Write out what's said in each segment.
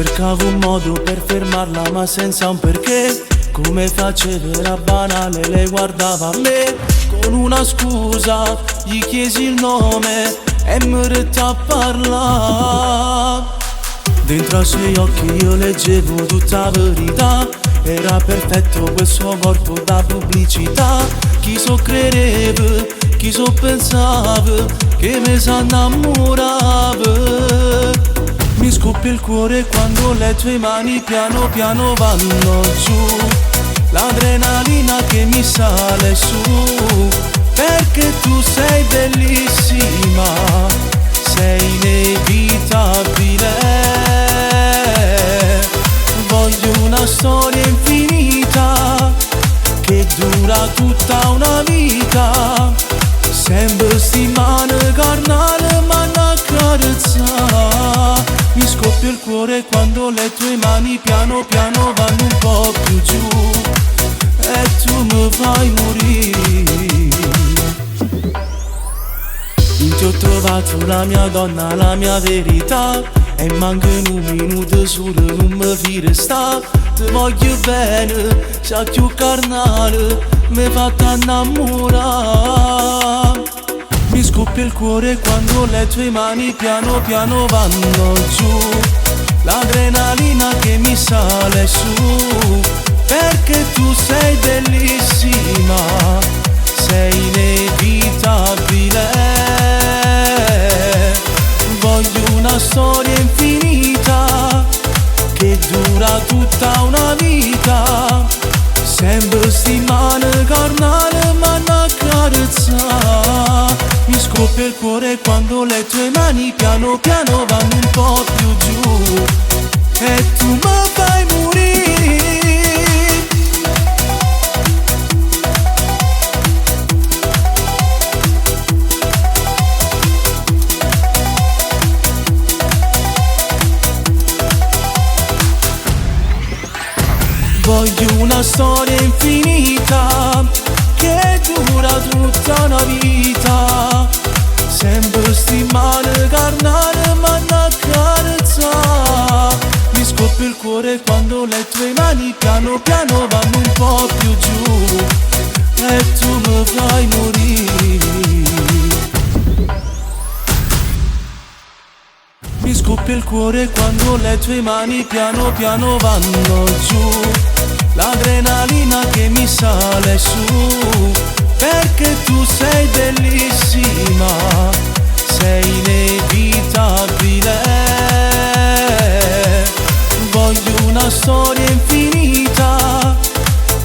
Cercavo un modo per fermarla ma senza un perché. Come facevo era banale, lei guardava me. Con una scusa gli chiesi il nome e mi retta a parlare. Dentro ai suoi occhi io leggevo tutta la verità. Era perfetto quel suo corpo da pubblicità. Chi so credeva, chi so pensava che mi s'annamorava. Mi scoppia il cuore quando le tue mani piano piano vanno giù. L'adrenalina che mi sale su. Perché tu sei bellissima, sei inevitabile. Voglio una storia infinita che dura tutta una vita. Sembra sti mani carnale ma una carezza. Mi scoppia il cuore quando le tue mani piano piano vanno un po' più giù e tu mi fai morire. In ti ho trovato la mia donna, la mia verità. E manca un minuto solo non mi fare sta. Ti voglio bene, sei più carnale, mi fatta innamorare. Mi scoppia il cuore quando le tue mani piano piano vanno giù. L'adrenalina che mi sale su. Perché tu sei bellissima, sei inevitabile. Voglio una storia infinita che dura tutta una vita. Sembra sti mani carnale ma una carezza. Mi scoppia il cuore quando le tue mani piano piano vanno un po' più giù e tu mi fai morire. Voglio una storia infinita che dura tutta una vita. Sembra sti mani carnale ma una carezza. Mi scoppia il cuore quando le tue mani piano piano vanno un po' più giù e tu mi fai morire. Mi scoppia il cuore quando le tue mani piano piano vanno giù. L'adrenalina che mi sale su. Perché tu sei bellissima, sei inevitabile. Voglio una storia infinita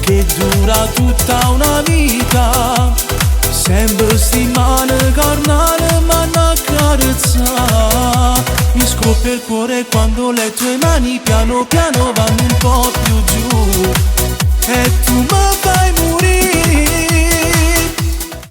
che dura tutta una vita. Sembra sti mani carnale ma una carezza. Mi scoppia il cuore quando le tue mani piano piano vanno un po' più giù e tu mi fai morire.